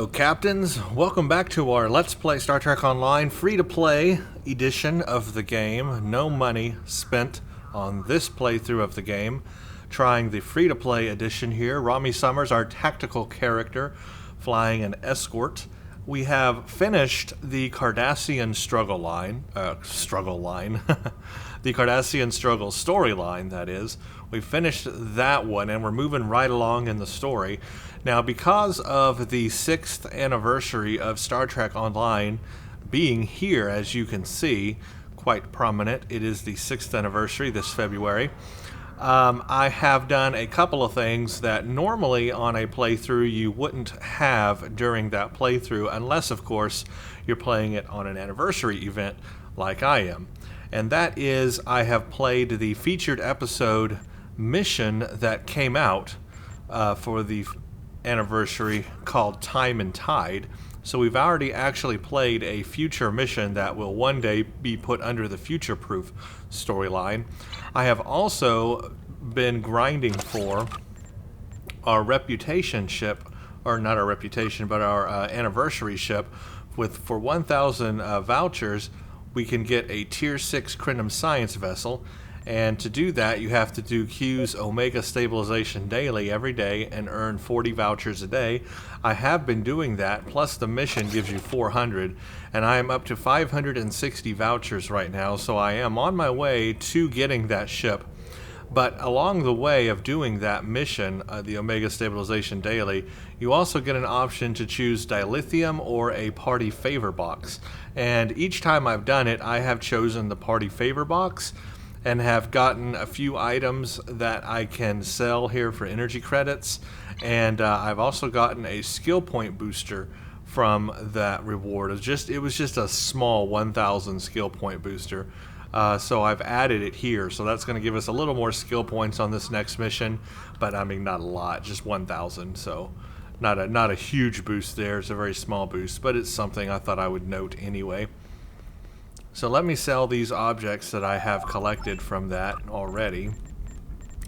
Hello, Captains. Welcome back to our Let's Play Star Trek Online free-to-play edition of the game. No money spent on this playthrough of the game. Trying the free-to-play edition here. Rami Summers, our tactical character, flying an escort. We have finished the Cardassian struggle line. The Cardassian struggle storyline, that is. We finished that one, and we're moving right along in the story. Now, because of the 6th anniversary of Star Trek Online being here, as you can see, quite prominent, it is the 6th anniversary this February. I have done a couple of things that normally on a playthrough you wouldn't have during that playthrough, unless, of course, you're playing it on an anniversary event like I am. And that is, I have played the featured episode mission that came out for the anniversary called Time and Tide. So we've already actually played a future mission that will one day be put under the Future Proof storyline. I have also been grinding for our reputation ship, or not our reputation, but our anniversary ship. For 1,000 vouchers, we can get a Tier 6 Crinum Science vessel. And to do that, you have to do Q's Omega Stabilization daily every day and earn 40 vouchers a day. I have been doing that, plus the mission gives you 400, and I am up to 560 vouchers right now, so I am on my way to getting that ship. But along the way of doing that mission, the Omega Stabilization daily, you also get an option to choose dilithium or a party favor box. And each time I've done it, I have chosen the party favor box and have gotten a few items that I can sell here for energy credits, and I've also gotten a skill point booster from that reward. It was just a small 1,000 skill point booster, so I've added it here, so that's going to give us a little more skill points on this next mission, but I mean not a lot, just 1,000, so not a huge boost there. It's a very small boost, but it's something I thought I would note anyway. So let me sell these objects that I have collected from that already.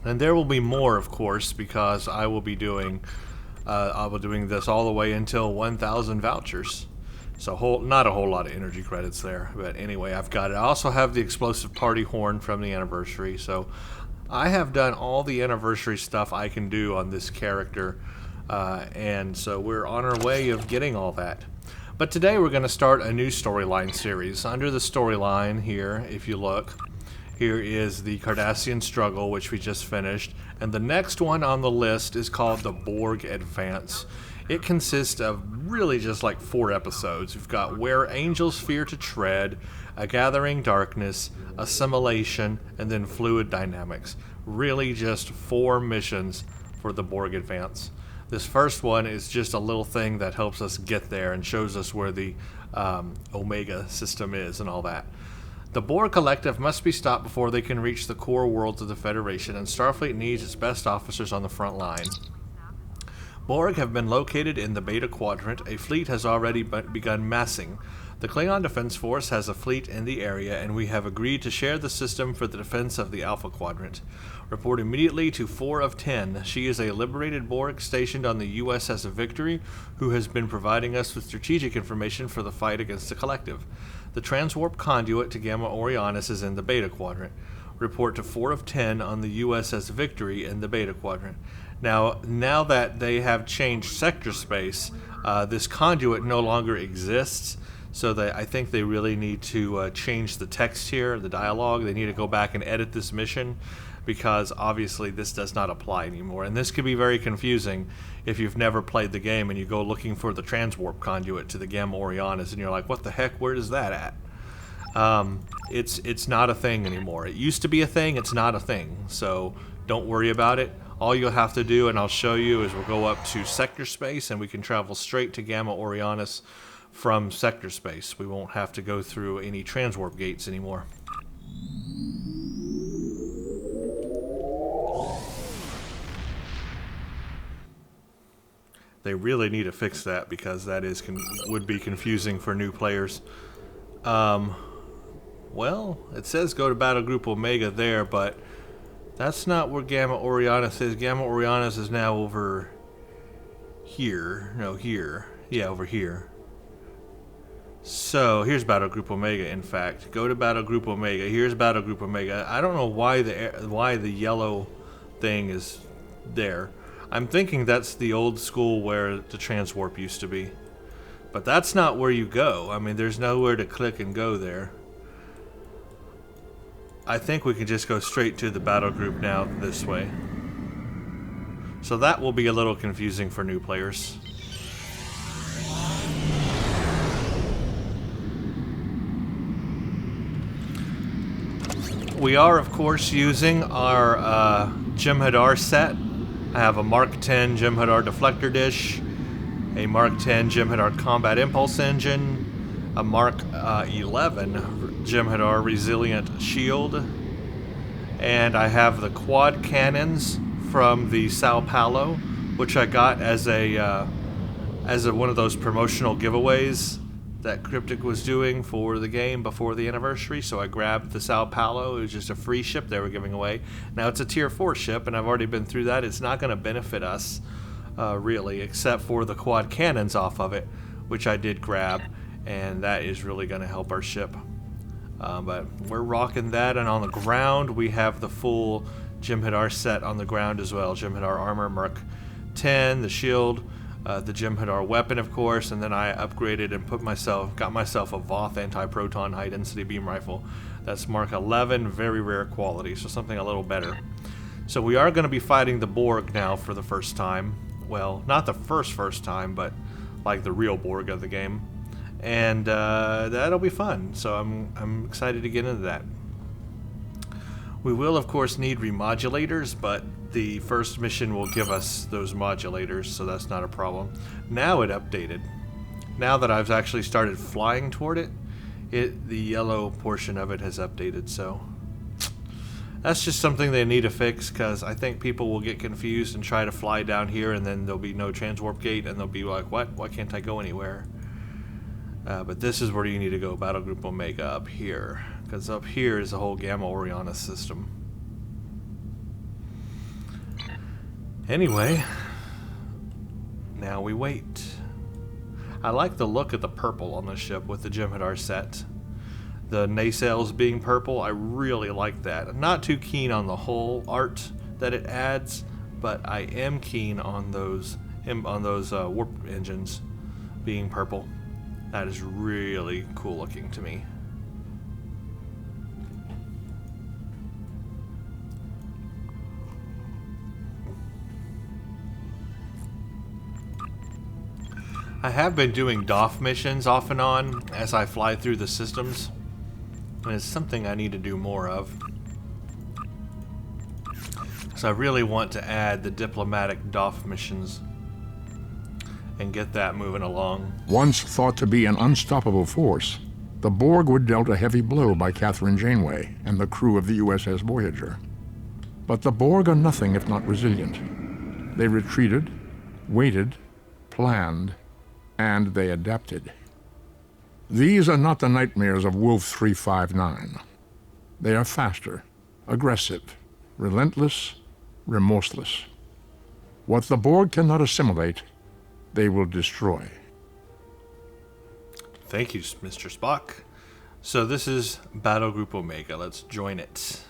And there will be more, of course, because I will be doing this all the way until 1,000 vouchers. So not a whole lot of energy credits there, but anyway, I've got it. I also have the explosive party horn from the anniversary, so I have done all the anniversary stuff I can do on this character, and so we're on our way of getting all that. But today we're going to start a new storyline series. Under the storyline here, if you look, here is the Cardassian struggle, which we just finished. And the next one on the list is called the Borg Advance. It consists of really just like 4 episodes. We've got Where Angels Fear to Tread, A Gathering Darkness, Assimilation, and then Fluid Dynamics. Really just 4 missions for the Borg Advance. This first one is just a little thing that helps us get there and shows us where the Omega system is and all that. The Borg Collective must be stopped before they can reach the core worlds of the Federation, and Starfleet needs its best officers on the front line. Borg have been located in the Beta Quadrant. A fleet has already begun massing. The Klingon Defense Force has a fleet in the area, and we have agreed to share the system for the defense of the Alpha Quadrant. Report immediately to 4 of 10. She is a liberated Borg stationed on the USS Victory, who has been providing us with strategic information for the fight against the Collective. The transwarp conduit to Gamma Orionis is in the Beta Quadrant. Report to 4 of 10 on the USS Victory in the Beta Quadrant. Now that they have changed sector space, this conduit no longer exists. So I think they really need to change the text here, the dialogue. They need to go back and edit this mission, because obviously this does not apply anymore. And this could be very confusing if you've never played the game and you go looking for the transwarp conduit to the Gamma Orionis and you're like, what the heck, where is that at? It's not a thing anymore. It used to be a thing, it's not a thing. So don't worry about it. All you'll have to do, and I'll show you, is we'll go up to sector space and we can travel straight to Gamma Orionis from sector space. We won't have to go through any transwarp gates anymore. They really need to fix that, because that would be confusing for new players. Well, it says go to Battle Group Omega there, but that's not where Gamma Orionis is. Gamma Orionis is now over here. No, here. Yeah, over here. So here's Battle Group Omega. In fact, go to Battle Group Omega. Here's Battle Group Omega. I don't know why the yellow thing is there. I'm thinking that's the old school where the transwarp used to be, but that's not where you go. I mean, there's nowhere to click and go there. I think we can just go straight to the battle group now this way. So that will be a little confusing for new players. We are, of course, using our Jem'Hadar set. I have a Mark 10 Jem'Hadar deflector dish, a Mark 10 Jem'Hadar combat impulse engine, a Mark 11 Jem'Hadar resilient shield, and I have the quad cannons from the Sao Paulo, which I got as a one of those promotional giveaways that Cryptic was doing for the game before the anniversary. So I grabbed the Sao Paulo. It was just a free ship they were giving away. Now it's a tier 4 ship, and I've already been through that. It's not going to benefit us really, except for the quad cannons off of it, which I did grab, and that is really going to help our ship. But we're rocking that, and on the ground we have the full Jem'Hadar set on the ground as well. Jem'Hadar armor, Mark 10, the shield, the Jem'Hadar weapon, of course, and then I upgraded and got myself a Voth anti-proton high-density beam rifle. That's Mark 11, very rare quality, so something a little better. So we are going to be fighting the Borg now for the first time. Well, not the first time, but like the real Borg of the game. And that'll be fun, so I'm excited to get into that. We will, of course, need remodulators, but the first mission will give us those modulators, so that's not a problem. Now it updated. Now that I've actually started flying toward it, the yellow portion of it has updated, so that's just something they need to fix, because I think people will get confused and try to fly down here, and then there'll be no transwarp gate, and they'll be like, what? Why can't I go anywhere? But this is where you need to go, Battle Group Omega, up here. Because up here is the whole Gamma Orionis system. Anyway, now we wait. I like the look of the purple on the ship with the Jem'Hadar set. The nacelles being purple, I really like that. I'm not too keen on the whole art that it adds, but I am keen on those warp engines being purple. That is really cool looking to me. I have been doing DOF missions off and on as I fly through the systems, and it's something I need to do more of. So I really want to add the diplomatic DOF missions and get that moving along. Once thought to be an unstoppable force, the Borg were dealt a heavy blow by Catherine Janeway and the crew of the USS Voyager. But the Borg are nothing if not resilient. They retreated, waited, planned, and they adapted. These are not the nightmares of Wolf 359. They are faster, aggressive, relentless, remorseless. What the Borg cannot assimilate, they will destroy. Thank you, Mr. Spock. So this is Battle Group Omega. Let's join it.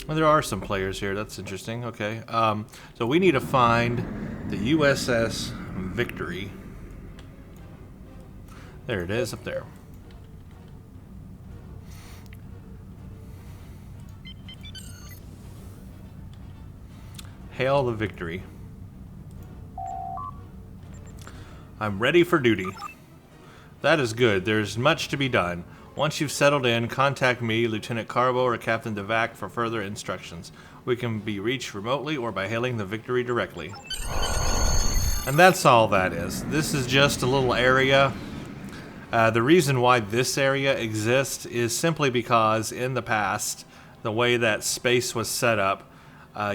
Well, there are some players here. That's interesting. Okay. So we need to find the USS Victory. There it is, up there. Hail the Victory. I'm ready for duty. That is good. There's much to be done. Once you've settled in, contact me, Lieutenant Carbo, or Captain Devac for further instructions. We can be reached remotely or by hailing the Victory directly. And that's all that is. This is just a little area. The reason why this area exists is simply because in the past, the way that space was set up,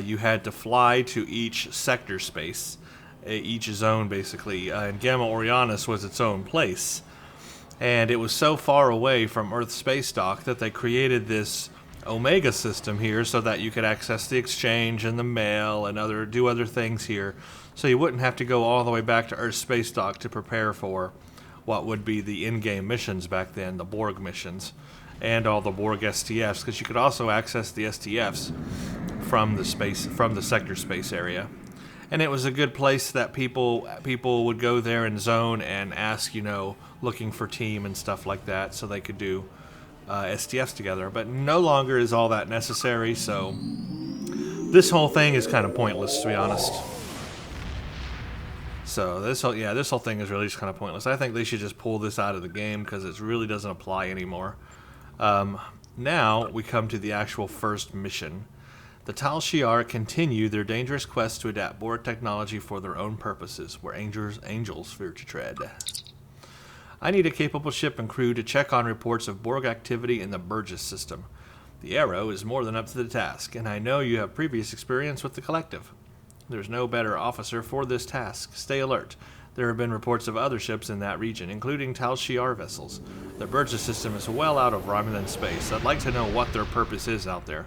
you had to fly to each sector space, each zone basically, and Gamma Orionis was its own place. And it was so far away from Earth's space dock that they created this Omega system here so that you could access the exchange and the mail and do other things here. So you wouldn't have to go all the way back to Earth Space Dock to prepare for what would be the in-game missions back then, the Borg missions, and all the Borg STFs, because you could also access the STFs from the sector space area. And it was a good place that people would go there and zone and ask, looking for team and stuff like that, so they could do STFs together. But no longer is all that necessary, so this whole thing is kind of pointless, to be honest. So this whole thing is really just kind of pointless. I think they should just pull this out of the game because it really doesn't apply anymore. Now we come to the actual first mission. The Tal Shiar continue their dangerous quest to adapt Borg technology for their own purposes, where angels fear to tread. I need a capable ship and crew to check on reports of Borg activity in the Burgess system. The Arrow is more than up to the task, and I know you have previous experience with the Collective. There's no better officer for this task. Stay alert. There have been reports of other ships in that region, including Tal Shiar vessels. The Burgess system is well out of Romulan space. I'd like to know what their purpose is out there.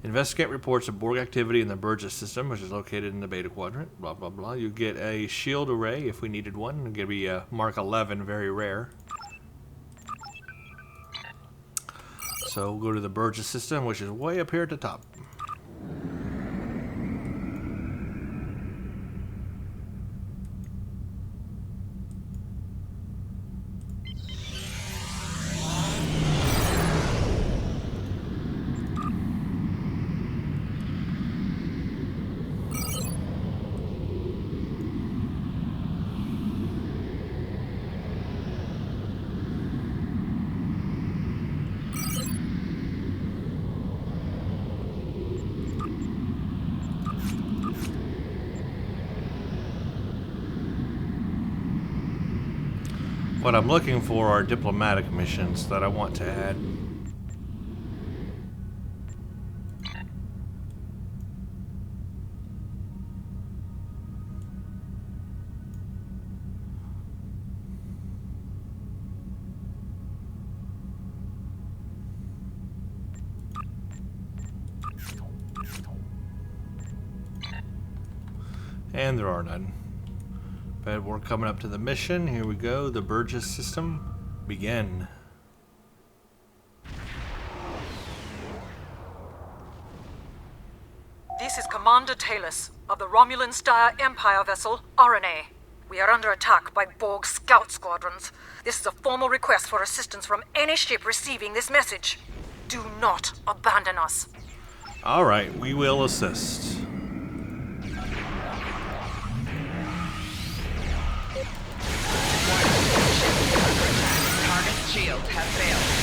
Investigate reports of Borg activity in the Burgess system, which is located in the Beta Quadrant. Blah, blah, blah. You get a shield array if we needed one. It's going to be a Mark 11, very rare. So we'll go to the Burgess system, which is way up here at the top. What I'm looking for are diplomatic missions that I want to add. And there are none. But we're coming up to the mission. Here we go. The Burgess system. Begin. This is Commander Talus of the Romulan Star Empire vessel RNA. We are under attack by Borg scout squadrons. This is a formal request for assistance from any ship receiving this message. Do not abandon us. All right, we will assist. Target shields have failed.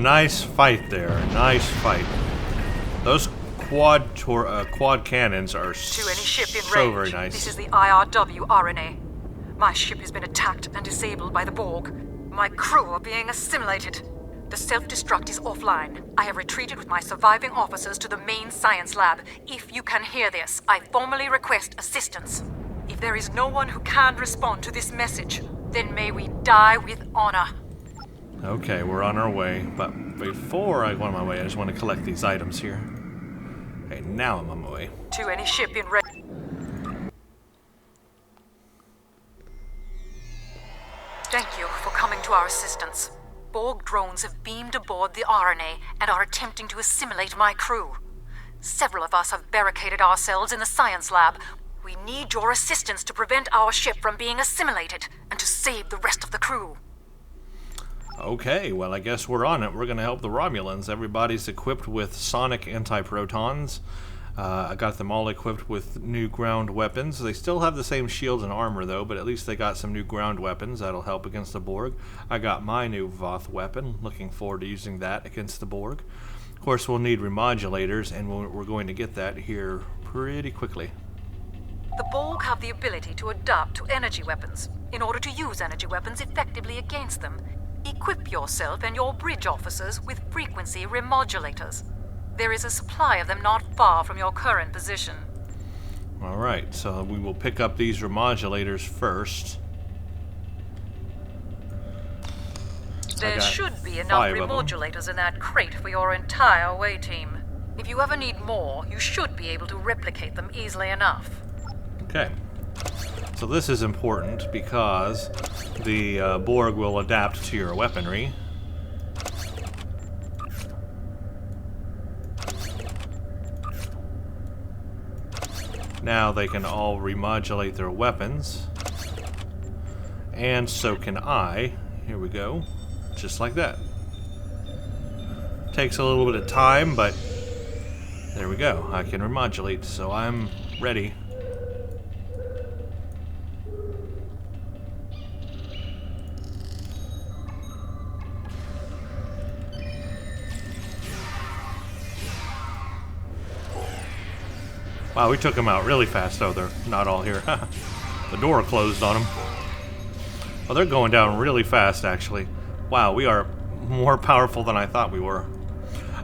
Nice fight there. Nice fight. Those quad cannons are To any ship in so range, very nice. This is the IRW RNA. My ship has been attacked and disabled by the Borg. My crew are being assimilated. The self-destruct is offline. I have retreated with my surviving officers to the main science lab. If you can hear this, I formally request assistance. If there is no one who can respond to this message, then may we die with honor. Okay, we're on our way, but before I go on my way, I just want to collect these items here. Okay, now I'm on my way. To any ship in range. Thank you for coming to our assistance. Borg drones have beamed aboard the RNA and are attempting to assimilate my crew. Several of us have barricaded ourselves in the science lab. We need your assistance to prevent our ship from being assimilated and to save the rest of the crew. Okay, well, I guess we're on it. We're going to help the Romulans. Everybody's equipped with sonic antiprotons. I got them all equipped with new ground weapons. They still have the same shields and armor, though, but at least they got some new ground weapons. That'll help against the Borg. I got my new Voth weapon. Looking forward to using that against the Borg. Of course, we'll need remodulators, and we're going to get that here pretty quickly. The Borg have the ability to adapt to energy weapons. In order to use energy weapons effectively against them, equip yourself and your bridge officers with frequency remodulators. There is a supply of them not far from your current position. Alright, so we will pick up these remodulators first. There should be enough remodulators in that crate for your entire away team. If you ever need more, you should be able to replicate them easily enough. Okay. So this is important because the Borg will adapt to your weaponry. Now they can all remodulate their weapons. And so can I. Here we go. Just like that. Takes a little bit of time, but there we go. I can remodulate, so I'm ready. Wow, we took them out really fast, though. They're not all here. The door closed on them. Well, they're going down really fast, actually. Wow, we are more powerful than I thought we were.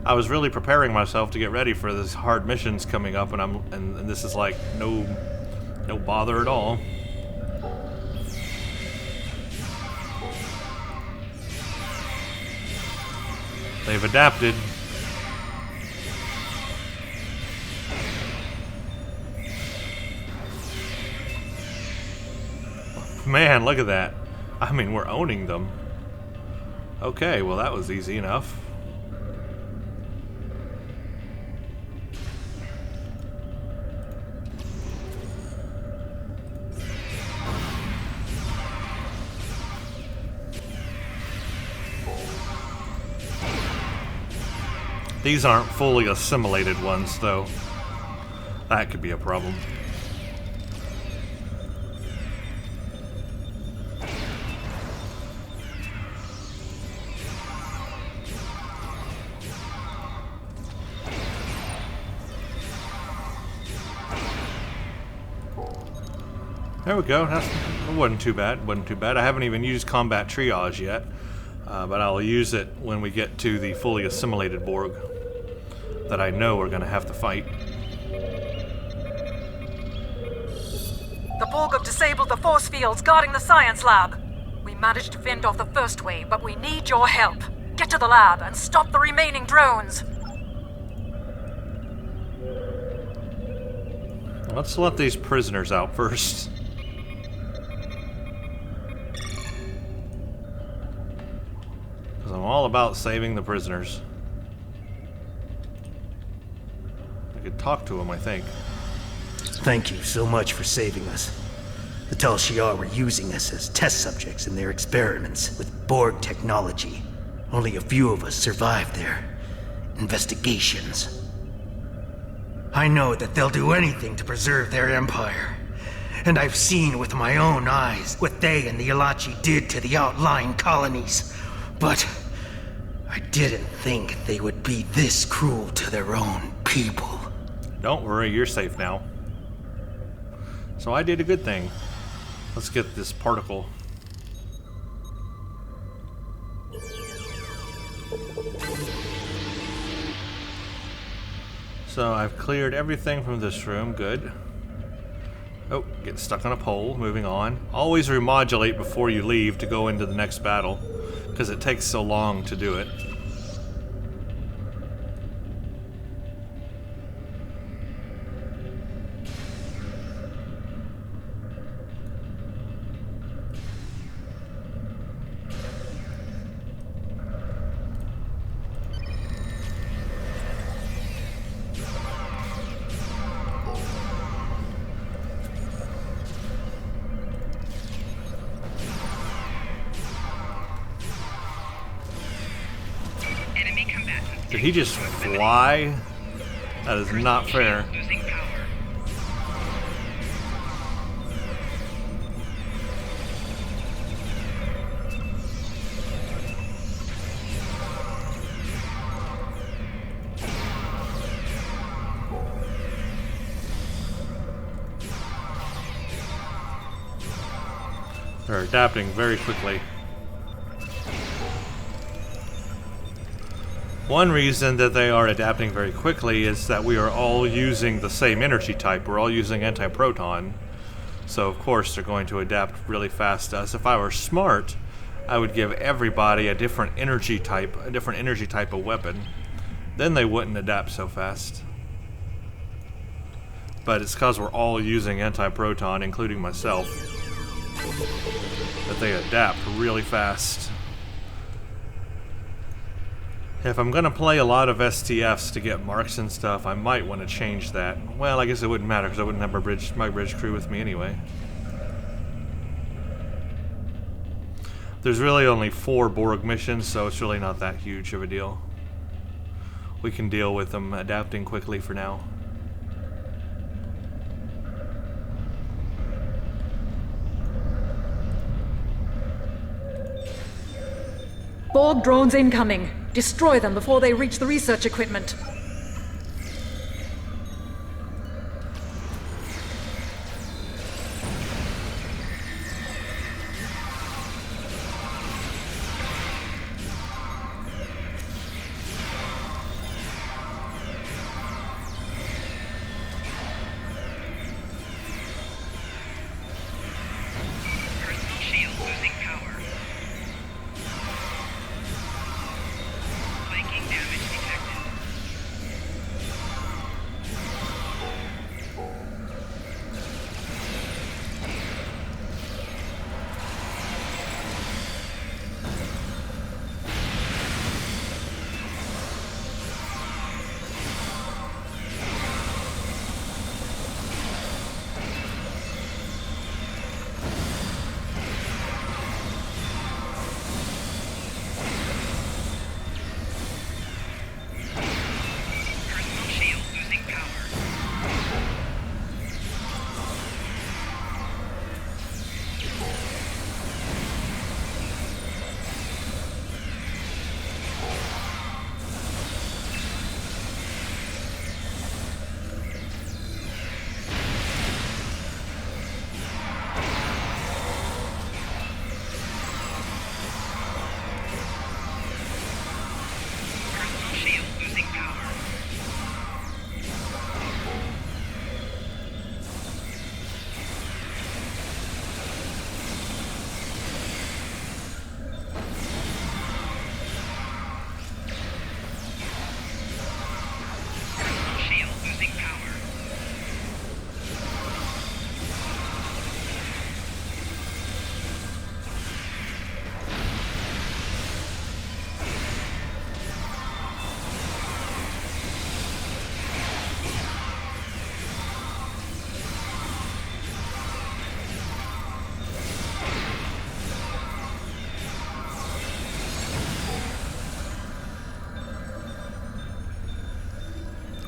I was really preparing myself to get ready for this hard missions coming up, and this is like no bother at all. They've adapted. Man, look at that. I mean, we're owning them. Okay, well that was easy enough. These aren't fully assimilated ones, though. That could be a problem. There we go. That wasn't too bad. Wasn't too bad. I haven't even used combat triage yet, but I'll use it when we get to the fully assimilated Borg that I know we're going to have to fight. The Borg have disabled the force fields guarding the science lab. We managed to fend off the first wave, but we need your help. Get to the lab and stop the remaining drones. Let's let these prisoners out first. Because I'm all about saving the prisoners. I could talk to them, I think. Thank you so much for saving us. The Tal Shiar were using us as test subjects in their experiments with Borg technology. Only a few of us survived their investigations. I know that they'll do anything to preserve their empire. And I've seen with my own eyes what they and the Ilachi did to the outlying colonies. But I didn't think they would be this cruel to their own people. Don't worry, you're safe now. So I did a good thing. Let's get this particle. So I've cleared everything from this room. Good. Oh, get stuck on a pole. Moving on. Always remodulate before you leave to go into the next battle, because it takes so long to do it. he just fly? That is not fair. They're adapting very quickly. One reason that they are adapting very quickly is that we are all using the same energy type. We're all using anti-proton. So of course they're going to adapt really fast to us. If I were smart, I would give everybody a different energy type of weapon. Then they wouldn't adapt so fast. But it's because we're all using anti-proton, including myself, that they adapt really fast. If I'm gonna play a lot of STFs to get marks and stuff, I might want to change that. Well, I guess it wouldn't matter because I wouldn't have my bridge crew with me anyway. There's really only 4 Borg missions, so it's really not that huge of a deal. We can deal with them adapting quickly for now. Borg drones incoming. Destroy them before they reach the research equipment.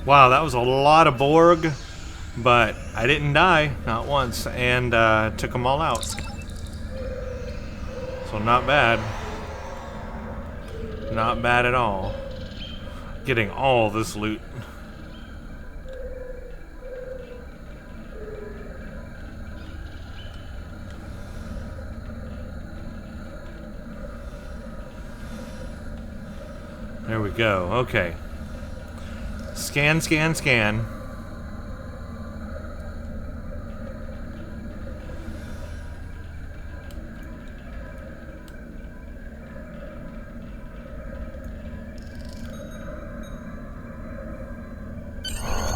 Wow, that was a lot of Borg, but I didn't die, not once, and took them all out. So not bad. Not bad at all. Getting all this loot. There we go, okay. Scan, scan, scan.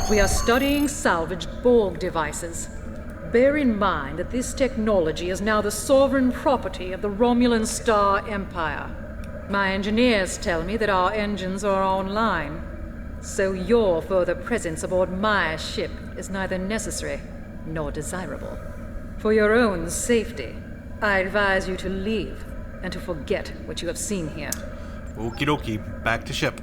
We are studying salvaged Borg devices. Bear in mind that this technology is now the sovereign property of the Romulan Star Empire. My engineers tell me that our engines are online. So your further presence aboard my ship is neither necessary nor desirable. For your own safety, I advise you to leave and to forget what you have seen here. Okie dokie, back to ship.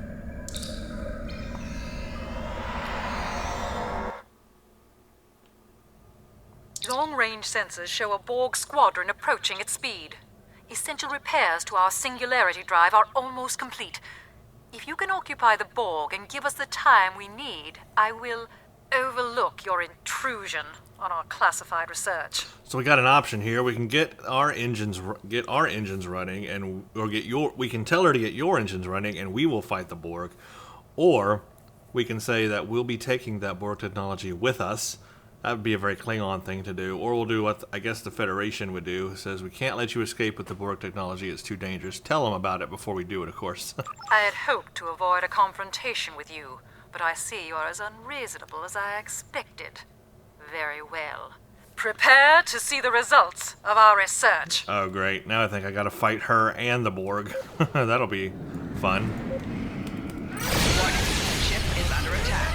long-range sensors show a Borg squadron approaching at speed. Essential repairs to our singularity drive are almost complete. If you can occupy the Borg and give us the time we need, I will overlook your intrusion on our classified research. So we got an option here. We can get our engines running, and we can tell her to get your engines running, and we will fight the Borg, or we can say that we'll be taking that Borg technology with us. That would be a very Klingon thing to do. Or we'll do what I guess the Federation would do. It says, we can't let you escape with the Borg technology. It's too dangerous. Tell them about it before we do it, of course. I had hoped to avoid a confrontation with you, but I see you are as unreasonable as I expected. Very well. Prepare to see the results of our research. Oh, great. Now I think I gotta fight her and the Borg. That'll be fun. Warning. Ship is under attack.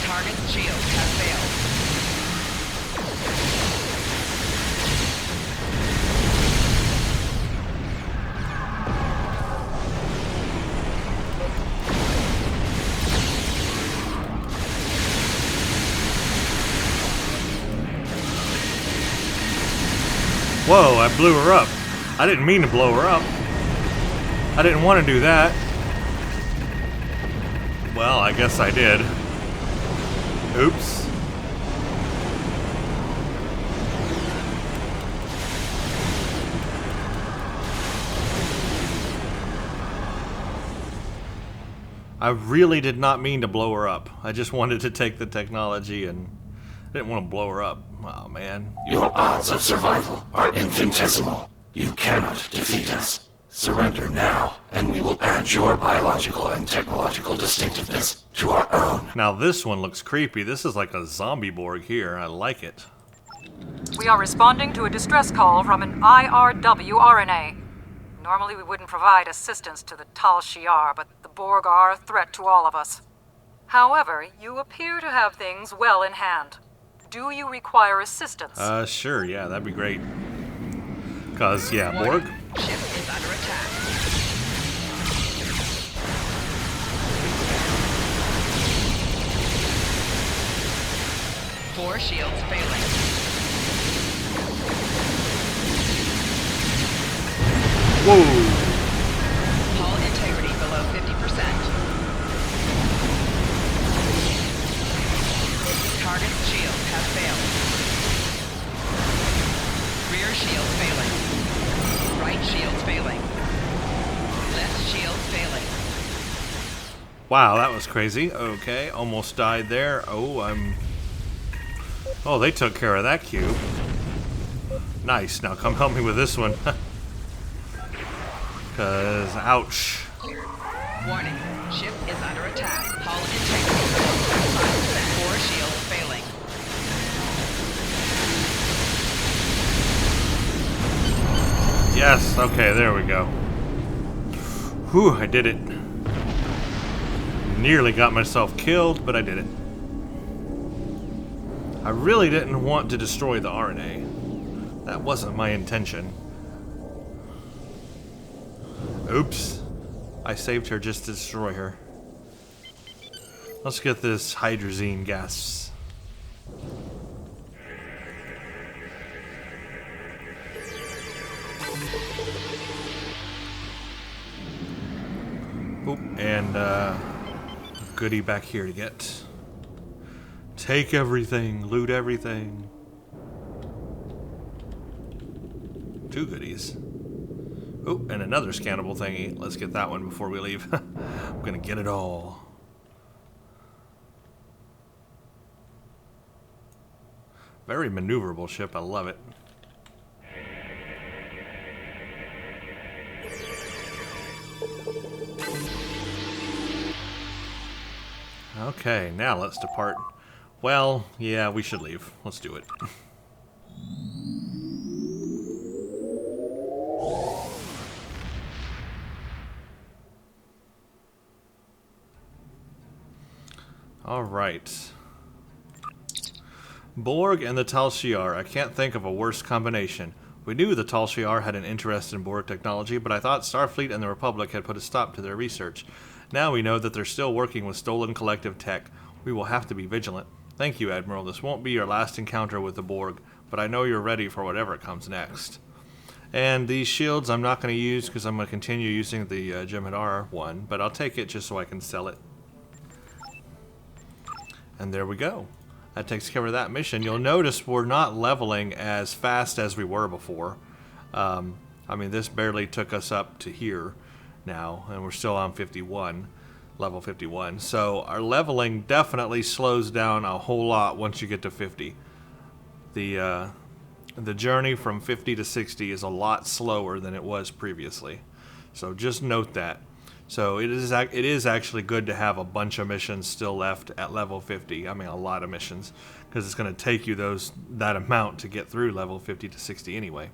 Target's shield has failed. Whoa, I blew her up. I didn't mean to blow her up. I didn't want to do that. Well, I guess I did. Oops. I really did not mean to blow her up. I just wanted to take the technology and I didn't want to blow her up. Oh, man. Your odds of survival are infinitesimal. You cannot defeat us. Surrender now, and we will add your biological and technological distinctiveness to our own. Now this one looks creepy. This is like a zombie Borg here. I like it. We are responding to a distress call from an IRW RNA. Normally we wouldn't provide assistance to the Tal Shiar, but the Borg are a threat to all of us. However, you appear to have things well in hand. Do you require assistance? Sure, yeah, that'd be great. Cause, yeah, Borg. Ship is under attack. Four shields failing. Whoa! Hull integrity below 50%. Target's shield has failed. Rear shield failing. Right shield failing. Left shield failing. Wow, that was crazy. Okay, almost died there. Oh, they took care of that cube. Nice. Now come help me with this one. Cause, ouch. Warning. Ship is under attack. Hull integrity below 5%. Four shields failing. Yes, okay, there we go. Whew, I did it. Nearly got myself killed, but I did it. I really didn't want to destroy the RNA. That wasn't my intention. Oops. I saved her just to destroy her. Let's get this hydrazine gas. Oop, and goodie back here to get. Take everything, loot everything. Two goodies. Oh, and another scannable thingy. Let's get that one before we leave. I'm gonna get it all. Very maneuverable ship, I love it. Okay, now let's depart. Well, yeah, we should leave. Let's do it. All right. Borg and the Tal Shiar. I can't think of a worse combination. We knew the Tal Shiar had an interest in Borg technology, but I thought Starfleet and the Republic had put a stop to their research. Now we know that they're still working with stolen collective tech. We will have to be vigilant. Thank you, Admiral. This won't be your last encounter with the Borg, but I know you're ready for whatever comes next. And these shields I'm not going to use because I'm going to continue using the Jem'Hadar one, but I'll take it just so I can sell it. And there we go. That takes care of that mission. You'll notice we're not leveling as fast as we were before. I mean, this barely took us up to here now, and we're still on 51. Level 51. So our leveling definitely slows down a whole lot once you get to 50. The journey from 50 to 60 is a lot slower than it was previously. So just note that. So it is actually good to have a bunch of missions still left at level 50. I mean, a lot of missions, because it's going to take you that amount to get through level 50 to 60 anyway.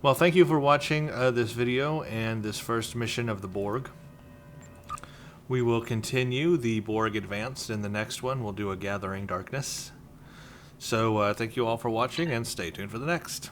Well, thank you for watching this video and this first mission of the Borg. We will continue the Borg Advanced in the next one. We'll do a Gathering Darkness. So thank you all for watching, and stay tuned for the next.